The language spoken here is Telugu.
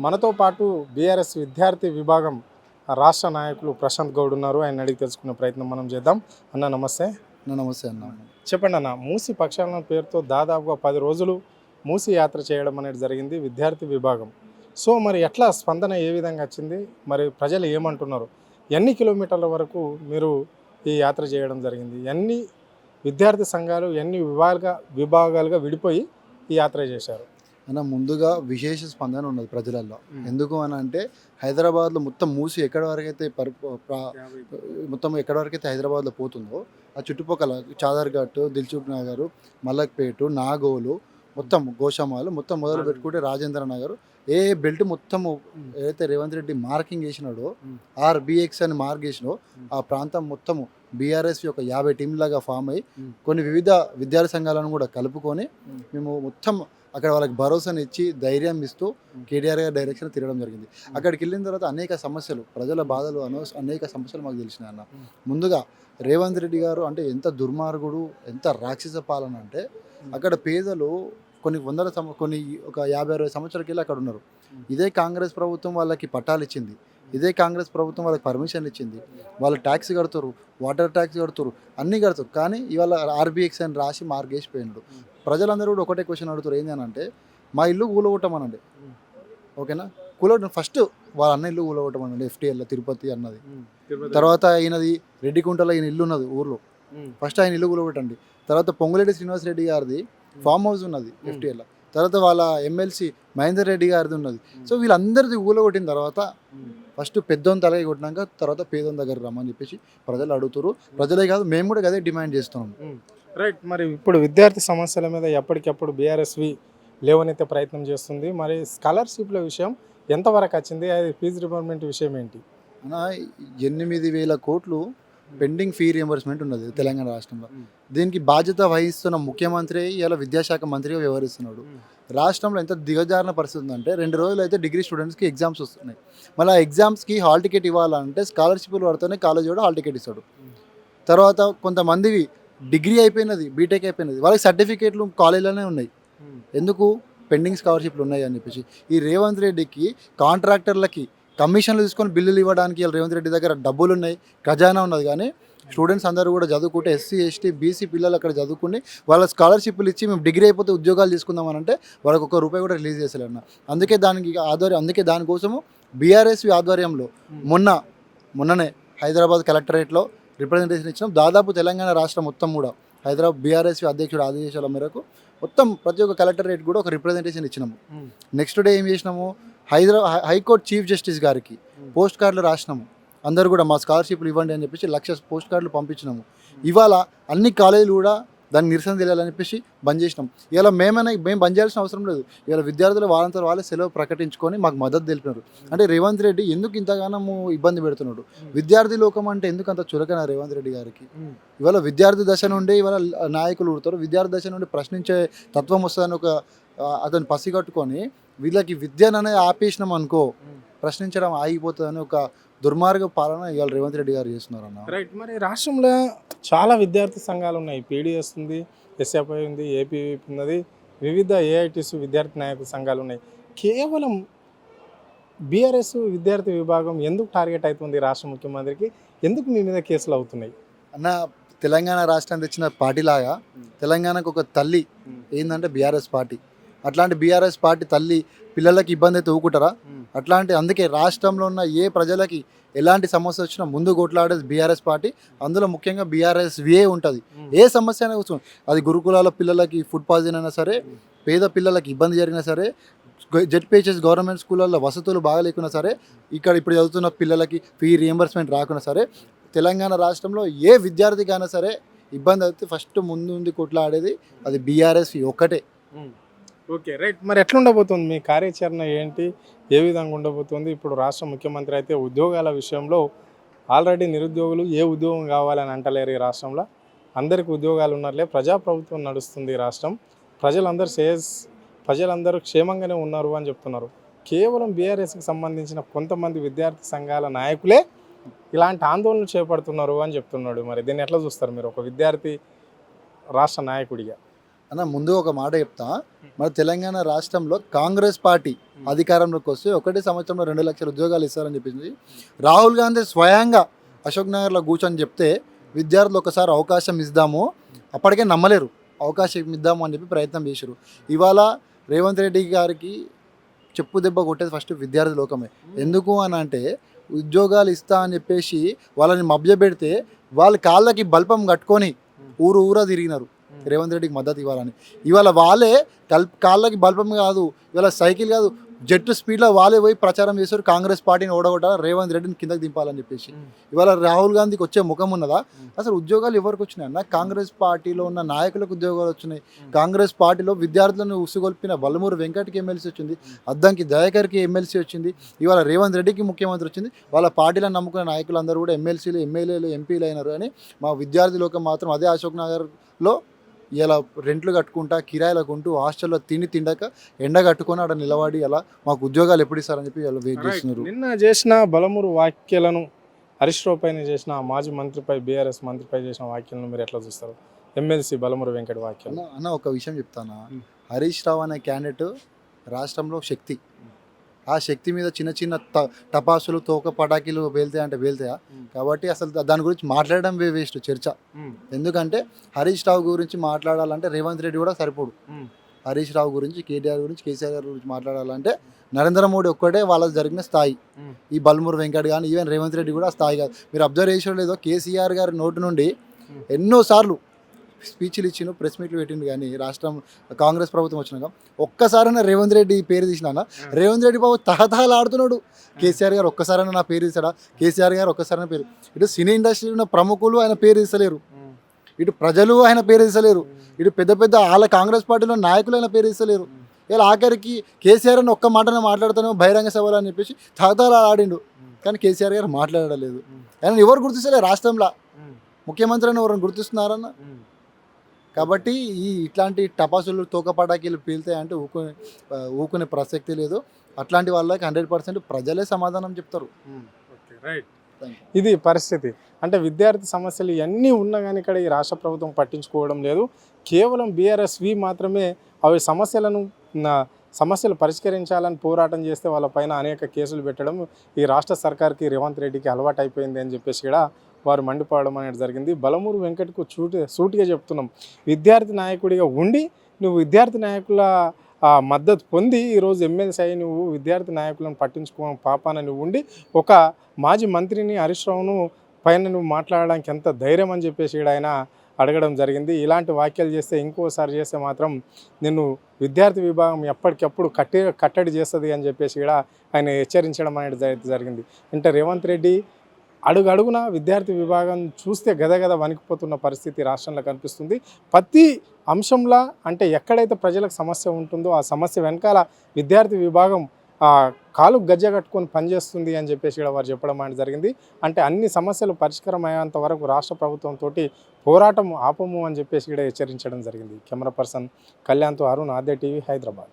మనతో పాటు బీఆర్ఎస్ విద్యార్థి విభాగం రాష్ట్ర నాయకులు ప్రశాంత్ గౌడ్ ఉన్నారు. ఆయన అడిగి తెలుసుకునే ప్రయత్నం మనం చేద్దాం. అన్న నమస్తే. నమస్తే అన్న. చెప్పండి అన్న, మూసి ప్రక్షాళన పేరుతో దాదాపుగా 10 రోజులు మూసి యాత్ర చేయడం అనేది జరిగింది విద్యార్థి విభాగం. సో మరి ఎట్లా స్పందన ఏ విధంగా వచ్చింది, మరి ప్రజలు ఏమంటున్నారు, ఎన్ని కిలోమీటర్ల వరకు మీరు ఈ యాత్ర చేయడం జరిగింది, ఎన్ని విద్యార్థి సంఘాలు ఎన్ని విభాగాలుగా విడిపోయి ఈ యాత్ర చేశారు? అన్న ముందుగా విశేష స్పందన ఉన్నది ప్రజలలో. ఎందుకు అని అంటే హైదరాబాద్లో మొత్తం మూసి ఎక్కడి వరకు అయితే మొత్తం ఎక్కడి వరకు అయితే హైదరాబాద్లో పోతుందో ఆ చుట్టుపక్కల చాదర్ఘాట్, దిల్సుఖ్ నగర్, మలక్పేట, నాగోలు, మొత్తం గోషామాలు మొత్తం మొదలు పెట్టుకుంటే రాజేంద్ర నగర్ ఏ బెల్ట్ మొత్తము ఏదైతే రేవంత్ రెడ్డి మార్కింగ్ చేసినాడో ఆర్బిఎక్స్ అని మార్క్ చేసినో ఆ ప్రాంతం మొత్తము బీఆర్ఎస్ యొక్క 50 టీంలాగా ఫామ్ అయ్యి కొన్ని వివిధ విద్యార్థి సంఘాలను కూడా కలుపుకొని మేము మొత్తం అక్కడ వాళ్ళకి భరోసాని ఇచ్చి ధైర్యం ఇస్తూ కేటీఆర్ గారి డైరెక్షన్ తిరగడం జరిగింది. అక్కడికి వెళ్ళిన తర్వాత అనేక సమస్యలు, ప్రజల బాధలు, అనేక సమస్యలు మాకు తెలిసినాయి అన్న. ముందుగా రేవంత్ రెడ్డి గారు అంటే ఎంత దుర్మార్గుడు, ఎంత రాక్షస పాలన అంటే అక్కడ పేదలు కొన్ని కొన్ని ఒక 50-60 సంవత్సరాలకి వెళ్ళి అక్కడ ఉన్నారు. ఇదే కాంగ్రెస్ ప్రభుత్వం వాళ్ళకి పట్టాలు ఇచ్చింది, ఇదే కాంగ్రెస్ ప్రభుత్వం వాళ్ళకి పర్మిషన్లు ఇచ్చింది, వాళ్ళు ట్యాక్స్ కడుతారు, వాటర్ ట్యాక్స్ కడుతారు, అన్నీ కడతారు. కానీ ఇవాళ ఆర్బిఎక్స్ అని రాసి మార్గేసిపోయినాడు. ప్రజలందరూ కూడా ఒకటే క్వశ్చన్ అడుగుతారు, ఏంటి అని అంటే మా ఇల్లు కూలగొట్టమనండి. ఓకేనా, కూలగొట్ట ఫస్ట్ వాళ్ళ అన్న ఇల్లు కూలగొట్టమనండి. ఎఫ్టీఎల్ తిరుపతి అన్నది, తర్వాత ఈయనది రెడ్డికుంటలో ఈయన ఇల్లు ఉన్నది ఊర్లో, ఫస్ట్ ఆయన ఇల్లు కూలగొట్టండి. తర్వాత పొంగులేటి శ్రీనివాస్ రెడ్డి గారిది ఫామ్ హౌస్ ఉన్నది ఎఫ్టీఎల్, తర్వాత వాళ్ళ ఎమ్మెల్సీ మహేందర్ రెడ్డి గారిది ఉన్నది. సో వీళ్ళందరిది కూలగొట్టిన తర్వాత ఫస్ట్ పెద్దోని తలకి కొట్టినాక తర్వాత పేదోని దగ్గర రమ్మని చెప్పేసి ప్రజలు అడుగుతారు. ప్రజలే కాదు, మేము కూడా అదే డిమాండ్ చేస్తున్నాం. రైట్. మరి ఇప్పుడు విద్యార్థి సమస్యల మీద ఎప్పటికప్పుడు బీఆర్ఎస్వి లేవనెత్తే ప్రయత్నం చేస్తుంది. మరి స్కాలర్షిప్ల విషయం ఎంతవరకు వచ్చింది, అది ఫీజు రిమర్మెంట్ విషయం ఏంటి? 8,000 కోట్లు పెండింగ్ ఫీ రియంబర్స్మెంట్ ఉన్నది తెలంగాణ రాష్ట్రంలో. దీనికి బాధ్యత వహిస్తున్న ముఖ్యమంత్రి ఇలా విద్యాశాఖ మంత్రిగా వ్యవహరిస్తున్నాడు. రాష్ట్రంలో ఎంత దిగజారిన పరిస్థితి ఉందంటే 2 రోజులు అయితే డిగ్రీ స్టూడెంట్స్కి ఎగ్జామ్స్ వస్తున్నాయి. మళ్ళీ ఆ ఎగ్జామ్స్కి హాల్ టికెట్ ఇవ్వాలంటే స్కాలర్షిప్లు పడితేనే కాలేజ్ కూడా హాల్ టికెట్ ఇస్తాడు. తర్వాత కొంతమందివి డిగ్రీ అయిపోయినది, బీటెక్ అయిపోయినది, వాళ్ళకి సర్టిఫికేట్లు కాలేజీలోనే ఉన్నాయి. ఎందుకు? పెండింగ్ స్కాలర్షిప్లు ఉన్నాయి అని చెప్పేసి ఈ రేవంత్ రెడ్డికి కాంట్రాక్టర్లకి కమిషన్లు తీసుకొని బిల్లులు ఇవ్వడానికి రేవంత్ రెడ్డి దగ్గర డబ్బులు ఉన్నాయి, ఖజానా ఉన్నది. కానీ స్టూడెంట్స్ అందరూ కూడా చదువుకుంటే ఎస్సీ, ఎస్టీ, బీసీ పిల్లలు అక్కడ చదువుకుని వాళ్ళ స్కాలర్షిప్లు ఇచ్చి మేము డిగ్రీ అయిపోతే ఉద్యోగాలు తీసుకుందామని అంటే వాళ్ళకి ₹1 కూడా రిలీజ్ చేసేయాలన్న. అందుకే దానికోసము బీఆర్ఎస్ ఆధ్వర్యంలో మొన్ననే హైదరాబాద్ కలెక్టరేట్లో రిప్రజెంటేషన్ ఇచ్చినాం. దాదాపు తెలంగాణ రాష్ట్రం మొత్తం కూడా హైదరాబాద్ బీఆర్ఎస్ అధ్యక్షుడు ఆదేశాల మేరకు మొత్తం ప్రతి ఒక్క కలెక్టరేట్ కూడా ఒక రిప్రజెంటేషన్ ఇచ్చినాము. నెక్స్ట్ డే ఏం చేసినాము, హైకోర్టు చీఫ్ జస్టిస్ గారికి పోస్ట్ కార్డులు రాసినాము. అందరూ కూడా మా స్కాలర్షిప్లు ఇవ్వండి అని చెప్పేసి 1,00,000 పోస్ట్ కార్డులు పంపించినాము. ఇవాళ అన్ని కాలేజీలు కూడా దాన్ని నిరసన తెలియాలని చెప్పేసి బంద్ చేసినాం. ఇలా మేము బంద్ చేయాల్సిన అవసరం లేదు. ఇలా విద్యార్థులు వాళ్ళే సెలవు ప్రకటించుకొని మాకు మద్దతు తెలిపినారు. అంటే రేవంత్ రెడ్డి ఎందుకు ఇంతగానో ఇబ్బంది పెడుతున్నాడు, విద్యార్థి లోకం అంటే ఎందుకు అంత చులకన రేవంత్ రెడ్డి గారికి? ఇవాళ విద్యార్థి దశ నుండి ఇవాళ నాయకులు ఉడతారు, విద్యార్థి దశ నుండి ప్రశ్నించే తత్వం వస్తుందని అతను పసిగట్టుకొని వీళ్ళకి విద్యను అనేది ఆపేసినాం అనుకో, ప్రశ్నించడం ఆగిపోతుందని ఒక దుర్మార్గ పాలన ఇవాళ రేవంత్ రెడ్డి గారు చేస్తున్నారు అన్న. రైట్. మరి రాష్ట్రంలో చాలా విద్యార్థి సంఘాలు ఉన్నాయి, పీడిఎస్ ఉంది, ఎస్ఎఫ్ఐ ఉంది, ఏపీవీపీ ఉన్నది, వివిధ ఏఐటీసీ విద్యార్థి నాయకుల సంఘాలు ఉన్నాయి. కేవలం బీఆర్ఎస్ విద్యార్థి విభాగం ఎందుకు టార్గెట్ అవుతుంది రాష్ట్ర ముఖ్యమంత్రికి? ఎందుకు మీ మీద కేసులు అవుతున్నాయి అన్న? తెలంగాణ రాష్ట్రాన్ని తెచ్చిన పార్టీలాగా తెలంగాణకు ఒక తల్లి ఏంటంటే బీఆర్ఎస్ పార్టీ. అట్లాంటి బీఆర్ఎస్ పార్టీ తల్లి పిల్లలకి ఇబ్బంది అయితే ఊకుంటారా? అందుకే రాష్ట్రంలో ఉన్న ఏ ప్రజలకి ఎలాంటి సమస్య వచ్చినా ముందు కొట్లాడేది బీఆర్ఎస్ పార్టీ. అందులో ముఖ్యంగా బీఆర్ఎస్వే ఉంటుంది. ఏ సమస్య అయినా కూర్చోండి, అది గురుకులాల పిల్లలకి ఫుడ్ పాయిజన్ అయినా సరే, పేద పిల్లలకి ఇబ్బంది జరిగినా సరే, జెడ్పీహెచ్ఎస్ గవర్నమెంట్ స్కూళ్ళల్లో వసతులు బాగా లేకున్నా సరే, ఇప్పుడు చదువుతున్న పిల్లలకి ఫీ రియంబర్స్మెంట్ రాకున్నా సరే, తెలంగాణ రాష్ట్రంలో ఏ విద్యార్థికైనా సరే ఇబ్బంది అయితే ఫస్ట్ ముందు కొట్లాడేది అది బీఆర్ఎస్ ఒక్కటే. Okay, right. మరి ఎట్లా ఉండబోతుంది మీ కార్యాచరణ ఏంటి, ఏ విధంగా ఉండబోతుంది? ఇప్పుడు రాష్ట్ర ముఖ్యమంత్రి అయితే ఉద్యోగాల విషయంలో ఆల్రెడీ నిరుద్యోగులు ఏ ఉద్యోగం కావాలని అంటలేరు. ఈ రాష్ట్రంలో అందరికీ ఉద్యోగాలు ఉన్నారులే, ప్రజాప్రభుత్వం నడుస్తుంది ఈ రాష్ట్రం, ప్రజలందరూ క్షేమంగానే ఉన్నారు అని చెప్తున్నారు. కేవలం బీఆర్ఎస్కి సంబంధించిన కొంతమంది విద్యార్థి సంఘాల నాయకులే ఇలాంటి ఆందోళనలు చేపడుతున్నారు అని చెప్తున్నాడు. మరి దీన్ని ఎట్లా చూస్తారు మీరు ఒక విద్యార్థి రాష్ట్ర నాయకుడిగా? అన్న ముందు ఒక మాట చెప్తా, మన తెలంగాణ రాష్ట్రంలో కాంగ్రెస్ పార్టీ అధికారంలోకి వస్తే ఒకటే సంవత్సరంలో 2 లక్షల ఉద్యోగాలు ఇస్తారని చెప్పింది. రాహుల్ గాంధీ స్వయంగా అశోక్ నగర్లో కూర్చొని చెప్తే విద్యార్థులు ఒకసారి అవకాశం ఇద్దాము, అప్పటికే నమ్మలేరు, అవకాశం ఇద్దాము అని చెప్పి ప్రయత్నం చేశారు. ఇవాళ రేవంత్ రెడ్డి గారికి చెప్పు దెబ్బ కొట్టేది ఫస్ట్ విద్యార్థి లోకమే. ఎందుకు అని అంటే ఉద్యోగాలు ఇస్తా అని చెప్పేసి వాళ్ళని మభ్యపెడితే వాళ్ళ కాళ్ళకి బల్పం కట్టుకొని ఊరా తిరిగినారు రేవంత్ రెడ్డికి మద్దతు ఇవ్వాలని. ఇవాళ వాళ్ళే కాళ్ళకి బల్పం కాదు, ఇవాళ సైకిల్ కాదు, జెట్ స్పీడ్లో వాళ్ళే పోయి ప్రచారం చేశారు కాంగ్రెస్ పార్టీని ఓడగొట్టాలి, రేవంత్ రెడ్డిని కిందకి దింపాలని చెప్పేసి. ఇవాళ రాహుల్ గాంధీకి వచ్చే ముఖం ఉన్నదా? అసలు ఉద్యోగాలు ఎవరికి వచ్చినాయి అన్న? కాంగ్రెస్ పార్టీలో ఉన్న నాయకులకు ఉద్యోగాలు వచ్చినాయి. కాంగ్రెస్ పార్టీలో విద్యార్థులను ఉసుగొల్పిన వల్లమూరు వెంకట్కి ఎమ్మెల్సీ వచ్చింది, అద్దంకి దయాకర్కి ఎమ్మెల్సీ వచ్చింది, ఇవాళ రేవంత్ రెడ్డికి ముఖ్యమంత్రి వచ్చింది. వాళ్ళ పార్టీలను నమ్ముకున్న నాయకులందరూ కూడా ఎమ్మెల్సీలు, ఎమ్మెల్యేలు, ఎంపీలు అయినారు. అని మా విద్యార్థి లోకం మాత్రం అదే అశోక్ నగర్లో ఇలా రెంట్లు కట్టుకుంటా, కిరాయిలకు ఉంటూ, హాస్టల్లో తిండక ఎండ కట్టుకొని అక్కడ నిలబడి అలా మాకు ఉద్యోగాలు ఎప్పుడు ఇస్తారని చెప్పి వాళ్ళు వెయిట్ చేస్తున్నారు. నిన్న చేసిన బలమూరు వ్యాఖ్యలను, హరీష్ రావు పైన చేసిన మాజీ మంత్రిపై, బీఆర్ఎస్ మంత్రిపై చేసిన వ్యాఖ్యలను మీరు ఎట్లా చూస్తారు? ఎమ్మెల్సీ బలమూరు వెంకట్ వ్యాఖ్యలు. అన్న ఒక విషయం చెప్తానా, హరీష్ రావు అనే క్యాండిడేట్ రాష్ట్రంలో శక్తి. ఆ శక్తి మీద చిన్న చిన్న టపాసులు, తోక పటాకీలు పేలుతాయి అంటే పేలుతాయా? కాబట్టి అసలు దాని గురించి మాట్లాడడం వేస్ట్ చర్చ. ఎందుకంటే హరీష్ రావు గురించి మాట్లాడాలంటే రేవంత్ రెడ్డి కూడా సరిపోడు. హరీష్ రావు గురించి, కేటీఆర్ గురించి, కేసీఆర్ గారి గురించి మాట్లాడాలంటే నరేంద్ర మోడీ ఒక్కటే వాళ్ళకి జరిగిన స్థాయి. ఈ బల్మూరు వెంకట్ కానీ ఈవెన్ రేవంత్ రెడ్డి కూడా స్థాయి కాదు. మీరు అబ్జర్వ్ చేసిన లేదో, కేసీఆర్ గారి నోటి నుండి ఎన్నోసార్లు స్పీచ్లు ఇచ్చిన, ప్రెస్ మీట్లు పెట్టిండు, కానీ రాష్ట్రం కాంగ్రెస్ ప్రభుత్వం వచ్చినాక ఒక్కసారైనా రేవంత్ రెడ్డి పేరు తీసినా? రేవంత్ రెడ్డి బాబు తహతహలు ఆడుతున్నాడు. కేసీఆర్ గారు ఒక్కసారైనా నా పేరు తీసాడా? కేసీఆర్ గారు ఒక్కసారైనా పేరు, ఇటు సినీ ఇండస్ట్రీలో ఉన్న ప్రముఖులు ఆయన పేరు తీసలేరు, ఇటు ప్రజలు ఆయన పేరు తీసలేరు, ఇటు పెద్ద పెద్ద వాళ్ళ కాంగ్రెస్ పార్టీలో నాయకులు ఆయన పేరు తీసలేరు. ఇలా ఆఖరికి కేసీఆర్ అని ఒక్క మాటనే మాట్లాడుతానేమో బహిరంగ సభలు అని చెప్పేసి తహతహలు ఆడిండు, కానీ కేసీఆర్ గారు మాట్లాడలేదు. ఆయన ఎవరు గుర్తిస్తలేరు రాష్ట్రంలో, ముఖ్యమంత్రి అని ఎవరైనా గుర్తిస్తున్నారన్న? కాబట్టి ఇట్లాంటి టపాసులు, తోక పటాకీలు పీలుతాయంటే ఊకునే ప్రసక్తి లేదు. అట్లాంటి వాళ్ళకి 100% ప్రజలే సమాధానం చెప్తారు. ఇది పరిస్థితి. అంటే విద్యార్థి సమస్యలు ఇవన్నీ ఉన్నా కానీ ఇక్కడ ఈ రాష్ట్ర ప్రభుత్వం పట్టించుకోవడం లేదు. కేవలం బీఆర్ఎస్వి మాత్రమే అవి సమస్యలు పరిష్కరించాలని పోరాటం చేస్తే వాళ్ళపైన అనేక కేసులు పెట్టడం ఈ రాష్ట్ర సర్కార్కి, రేవంత్ రెడ్డికి అలవాటు అయిపోయింది అని చెప్పేసి కూడా వారు మండిపోవడం అనేది జరిగింది. బలమూరు వెంకట్కు సూటిగా చెప్తున్నాం, విద్యార్థి నాయకుడిగా ఉండి నువ్వు విద్యార్థి నాయకుల మద్దతు పొంది ఈరోజు ఎమ్మెల్సీ అయ్యి నువ్వు విద్యార్థి నాయకులను పట్టించుకో పాపాన నువ్వు ఉండి ఒక మాజీ మంత్రిని హరీష్ రావును పైన నువ్వు మాట్లాడడానికి ఎంత ధైర్యం అని చెప్పేసి కూడా ఆయన అడగడం జరిగింది. ఇలాంటి వ్యాఖ్యలు చేస్తే, ఇంకోసారి చేస్తే మాత్రం నిన్ను విద్యార్థి విభాగం ఎప్పటికప్పుడు కట్టడి చేస్తుంది అని చెప్పేసి కూడా ఆయన హెచ్చరించడం అనేది జరిగింది. అంటే రేవంత్ రెడ్డి అడుగడుగున విద్యార్థి విభాగం చూస్తే గదగద వణికిపోతున్న పరిస్థితి రాష్ట్రంలో కనిపిస్తుంది. ప్రతి అంశంలో అంటే ఎక్కడైతే ప్రజలకు సమస్య ఉంటుందో ఆ సమస్య వెనకాల విద్యార్థి విభాగం కాలు గజ్జ కట్టుకొని పనిచేస్తుంది అని చెప్పేసి కూడా వారు చెప్పడం అనేది జరిగింది. అంటే అన్ని సమస్యలు పరిష్కారం అయ్యేంత వరకు రాష్ట్ర ప్రభుత్వంతో పోరాటం ఆపము అని చెప్పేసి కూడా హెచ్చరించడం జరిగింది. కెమెరా పర్సన్ కళ్యాణ్తో అరుణ్, ఆద్య టీవీ, హైదరాబాద్.